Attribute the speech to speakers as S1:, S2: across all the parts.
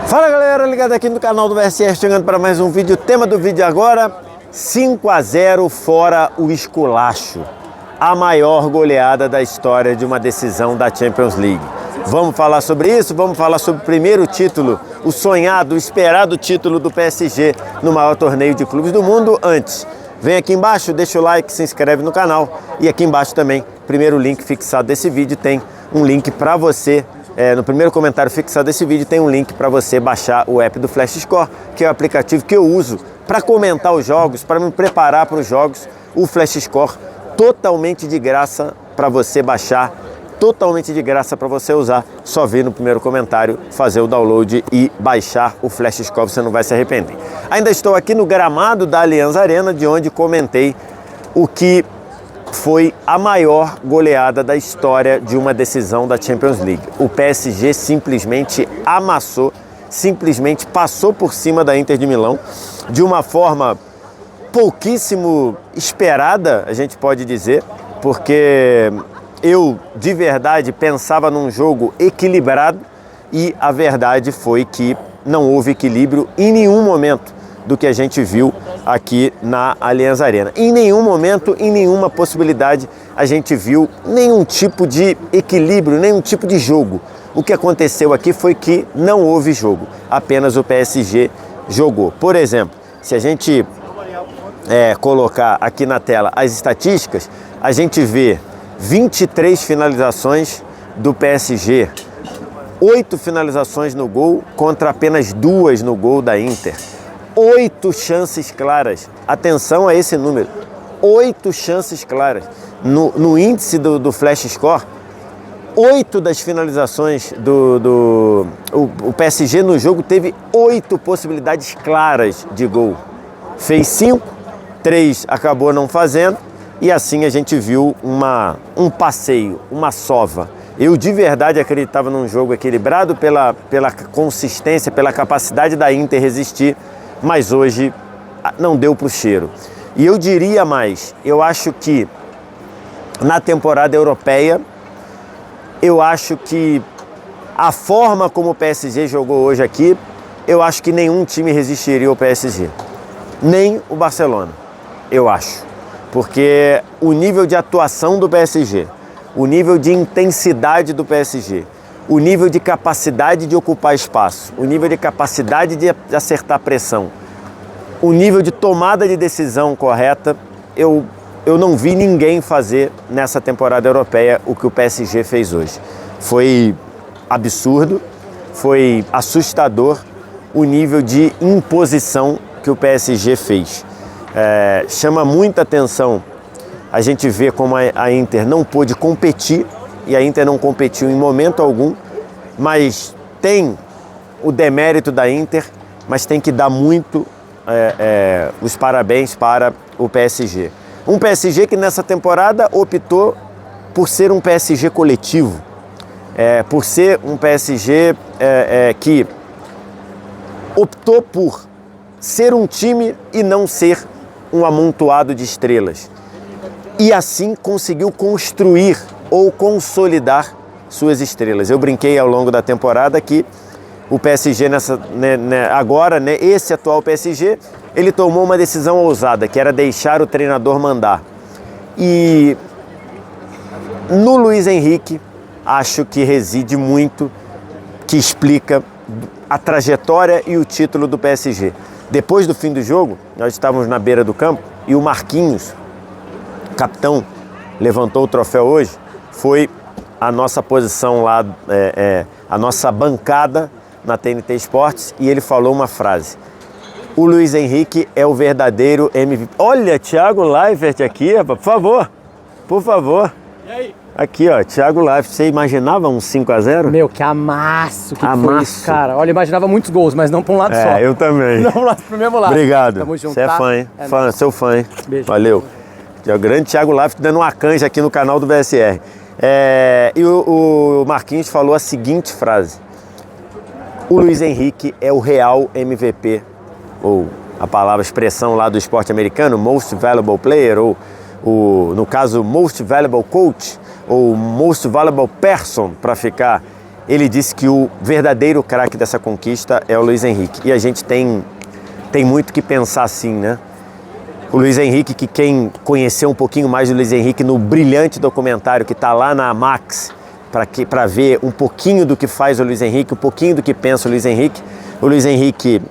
S1: Fala galera, ligado aqui no canal do VSR, chegando para mais um vídeo. O tema do vídeo agora, 5-0 fora o esculacho. A maior goleada da história de uma decisão da Champions League. Vamos falar sobre isso, vamos falar sobre o primeiro título, o sonhado, o esperado título do PSG no maior torneio de clubes do mundo. Antes, vem aqui embaixo, deixa o like, se inscreve no canal. E aqui embaixo também, primeiro link fixado desse vídeo, tem um link para você. No primeiro comentário fixado desse vídeo tem um link para você baixar o app do Flash Score, que é o aplicativo que eu uso para comentar os jogos, para me preparar para os jogos. O Flash Score totalmente de graça para você baixar, totalmente de graça para você usar. Só vir no primeiro comentário, fazer o download e baixar o Flash Score, você não vai se arrepender. Ainda estou aqui no gramado da Allianz Arena, de onde comentei o que foi a maior goleada da história de uma decisão da Champions League. O PSG simplesmente amassou, simplesmente passou por cima da Inter de Milão de uma forma pouquíssimo esperada, a gente pode dizer, porque eu de verdade pensava num jogo equilibrado e a verdade foi que não houve equilíbrio em nenhum momento do que a gente viu aqui na Allianz Arena. Em nenhum momento, em nenhuma possibilidade, a gente viu nenhum tipo de equilíbrio, nenhum tipo de jogo. O que aconteceu aqui foi que não houve jogo, apenas o PSG jogou. Por exemplo, se a gente colocar aqui na tela as estatísticas, a gente vê 23 finalizações do PSG, 8 finalizações no gol contra apenas 2 no gol da Inter. 8 chances claras, atenção a esse número, 8 chances claras. No índice do Flash Score, 8 das finalizações o PSG no jogo teve 8 possibilidades claras de gol. Fez 5, 3 acabou não fazendo e assim a gente viu um passeio, uma sova. Eu de verdade acreditava num jogo equilibrado pela consistência, pela capacidade da Inter resistir, mas hoje não deu para o cheiro. E eu diria mais, eu acho que na temporada europeia, eu acho que a forma como o PSG jogou hoje aqui, eu acho que nenhum time resistiria ao PSG. Nem o Barcelona, eu acho. Porque o nível de atuação do PSG, o nível de intensidade do PSG, o nível de capacidade de ocupar espaço, o nível de capacidade de acertar pressão, o nível de tomada de decisão correta, eu não vi ninguém fazer nessa temporada europeia o que o PSG fez hoje. Foi absurdo, foi assustador o nível de imposição que o PSG fez. Chama muita atenção a gente ver como a Inter não pôde competir, e a Inter não competiu em momento algum, mas tem o demérito da Inter, mas tem que dar muito os parabéns para o PSG. Um PSG que nessa temporada optou por ser um PSG coletivo, por ser um PSG que optou por ser um time e não ser um amontoado de estrelas. E assim conseguiu construir ou consolidar suas estrelas. Eu brinquei ao longo da temporada que o PSG agora, esse atual PSG, ele tomou uma decisão ousada, que era deixar o treinador mandar. E no Luiz Henrique, acho que reside muito, que explica a trajetória e o título do PSG. Depois do fim do jogo, nós estávamos na beira do campo e o Marquinhos, capitão, levantou o troféu hoje, foi a nossa posição lá, a nossa bancada na TNT Esportes, e ele falou uma frase: o Luiz Henrique é o verdadeiro MVP. Olha, Thiago Leifert aqui, rapaz, por favor.
S2: E aí?
S1: Aqui, ó, Thiago Leifert, você imaginava um 5-0?
S2: Meu, que amasso que foi isso, cara. Olha, eu imaginava muitos gols, mas não para um lado só.
S1: Eu também.
S2: Não pro mesmo lado.
S1: Obrigado.
S2: Tamo junto,
S1: você é fã, hein? Seu fã, hein?
S2: Beijo.
S1: Valeu. É o grande Thiago Leifert dando uma canja aqui no canal do VSR. E o Marquinhos falou a seguinte frase: o Luiz Henrique é o real MVP, ou a expressão lá do esporte americano, Most Valuable Player, ou no caso, Most Valuable Coach, ou Most Valuable Person, para ficar ele disse que o verdadeiro craque dessa conquista é o Luiz Henrique. E a gente tem muito que pensar assim, né? O Luiz Henrique, que quem conheceu um pouquinho mais do Luiz Henrique no brilhante documentário que está lá na Max, para ver um pouquinho do que faz o Luiz Henrique, um pouquinho do que pensa o Luiz Henrique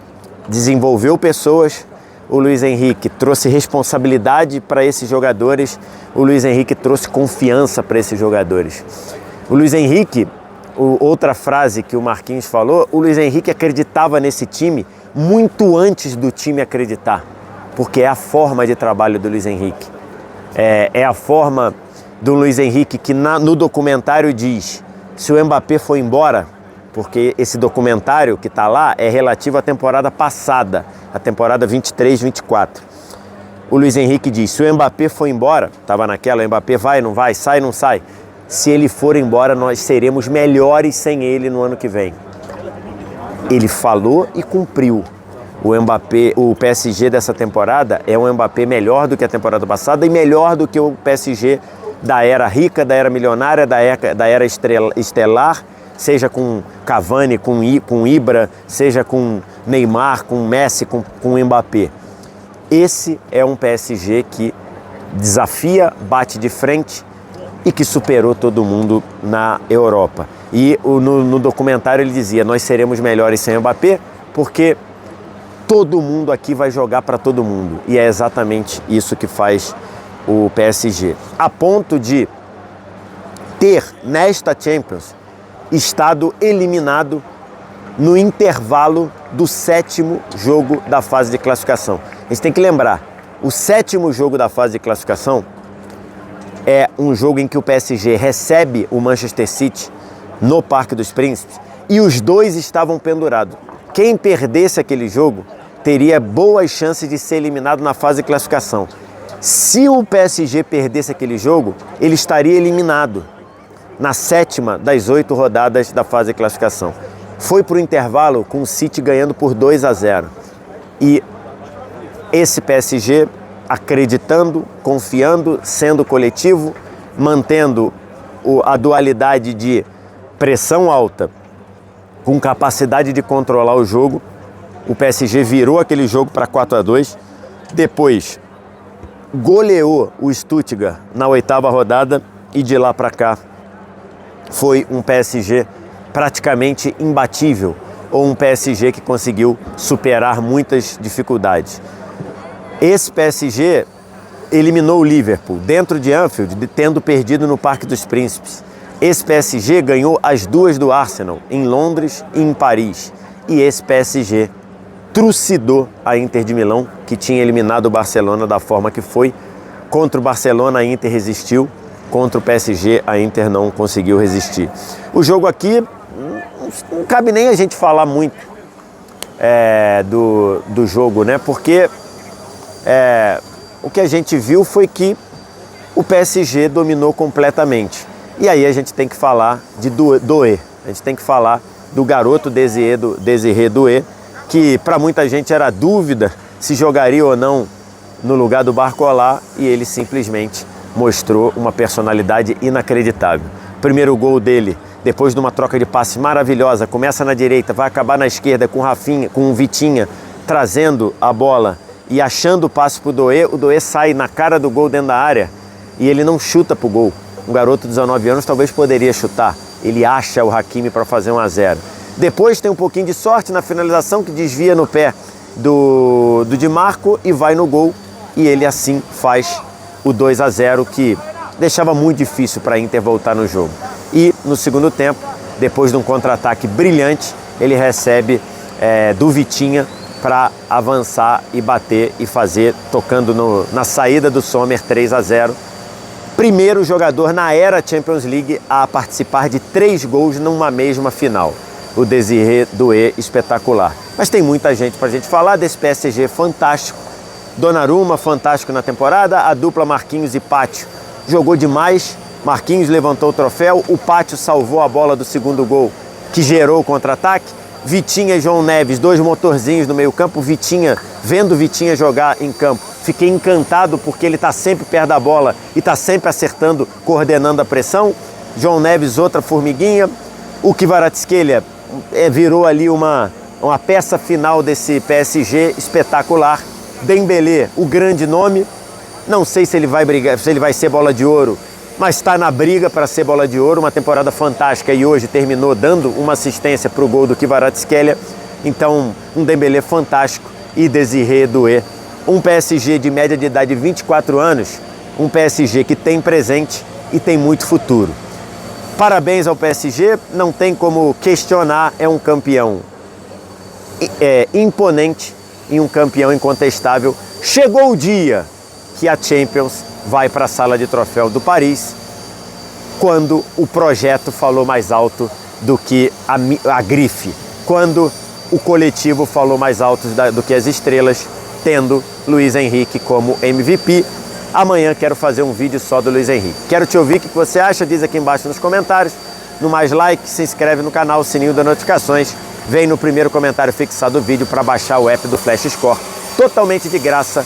S1: desenvolveu pessoas, o Luiz Henrique trouxe responsabilidade para esses jogadores, o Luiz Henrique trouxe confiança para esses jogadores. O Luiz Henrique, outra frase que o Marquinhos falou, o Luiz Henrique acreditava nesse time muito antes do time acreditar, porque é a forma de trabalho do Luiz Henrique. É a forma do Luiz Henrique que no documentário diz, se o Mbappé for embora, porque esse documentário que está lá é relativo à temporada passada, a temporada 23-24. O Luiz Henrique diz, se o Mbappé for embora, estava naquela, o Mbappé vai, não vai, sai, não sai. Se ele for embora, nós seremos melhores sem ele no ano que vem. Ele falou e cumpriu. O Mbappé, o PSG dessa temporada é um Mbappé melhor do que a temporada passada e melhor do que o PSG da era rica, da era milionária, da era estelar, seja com Cavani, com Ibra, seja com Neymar, com Messi, com Mbappé. Esse é um PSG que desafia, bate de frente e que superou todo mundo na Europa. E no documentário ele dizia, nós seremos melhores sem Mbappé porque todo mundo aqui vai jogar para todo mundo. E é exatamente isso que faz o PSG. A ponto de ter, nesta Champions, estado eliminado no intervalo do 7º jogo da fase de classificação. A gente tem que lembrar, o 7º jogo da fase de classificação é um jogo em que o PSG recebe o Manchester City no Parque dos Príncipes e os dois estavam pendurados. Quem perdesse aquele jogo teria boas chances de ser eliminado na fase de classificação. Se o PSG perdesse aquele jogo, ele estaria eliminado na 7ª das 8 rodadas da fase de classificação. Foi para o intervalo com o City ganhando por 2-0. E esse PSG acreditando, confiando, sendo coletivo, mantendo a dualidade de pressão alta com capacidade de controlar o jogo, o PSG virou aquele jogo para 4-2, depois goleou o Stuttgart na 8ª rodada e de lá para cá foi um PSG praticamente imbatível, ou um PSG que conseguiu superar muitas dificuldades. Esse PSG eliminou o Liverpool dentro de Anfield, tendo perdido no Parque dos Príncipes. Esse PSG ganhou as 2 do Arsenal, em Londres e em Paris. E esse PSG trucidou a Inter de Milão, que tinha eliminado o Barcelona da forma que foi. Contra o Barcelona, a Inter resistiu. Contra o PSG, a Inter não conseguiu resistir. O jogo aqui, não cabe nem a gente falar muito do jogo, né? Porque o que a gente viu foi que o PSG dominou completamente. E aí a gente tem que falar de Doué. A gente tem que falar do garoto Désiré Doué, que para muita gente era dúvida se jogaria ou não no lugar do Barcola, e ele simplesmente mostrou uma personalidade inacreditável. Primeiro gol dele, depois de uma troca de passe maravilhosa, começa na direita, vai acabar na esquerda com o Vitinha trazendo a bola e achando o passe para o Doué sai na cara do gol dentro da área e ele não chuta pro gol. Um garoto de 19 anos talvez poderia chutar, ele acha o Hakimi para fazer 1-0. Depois tem um pouquinho de sorte na finalização, que desvia no pé do Di Marco e vai no gol, e ele assim faz o 2-0, que deixava muito difícil para a Inter voltar no jogo. E no segundo tempo, depois de um contra-ataque brilhante, ele recebe do Vitinha para avançar e bater e fazer, tocando na saída do Sommer, 3-0. Primeiro jogador na era Champions League a participar de 3 gols numa mesma final. O Désiré Doué, espetacular. Mas tem muita gente para a gente falar desse PSG fantástico. Donnarumma, fantástico na temporada. A dupla Marquinhos e Pátio jogou demais. Marquinhos levantou o troféu. O Pátio salvou a bola do segundo gol, que gerou o contra-ataque. Vitinha e João Neves, 2 motorzinhos no meio campo. Vitinha, vendo Vitinha jogar em campo, fiquei encantado porque ele está sempre perto da bola e está sempre acertando, coordenando a pressão. João Neves, outra formiguinha. O Kvaratskhelia virou ali uma peça final desse PSG espetacular. Dembélé, o grande nome, não sei se ele vai brigar, se ele vai ser bola de ouro, mas está na briga para ser bola de ouro, uma temporada fantástica e hoje terminou dando uma assistência para o gol do Kvaratskhelia. Então, um Dembélé fantástico e Désiré Doué. Um PSG de média de idade de 24 anos, um PSG que tem presente e tem muito futuro. Parabéns ao PSG, não tem como questionar, é um campeão imponente e um campeão incontestável. Chegou o dia que a Champions vai para a sala de troféu do Paris, quando o projeto falou mais alto do que a grife, quando o coletivo falou mais alto do que as estrelas, tendo Luiz Henrique como MVP. Amanhã quero fazer um vídeo só do Luiz Henrique. Quero te ouvir o que você acha, diz aqui embaixo nos comentários. No mais like, se inscreve no canal, sininho das notificações. Vem no primeiro comentário fixado do vídeo para baixar o app do Flash Score, totalmente de graça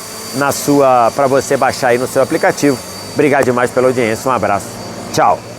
S1: para você baixar aí no seu aplicativo. Obrigado demais pela audiência, um abraço, tchau!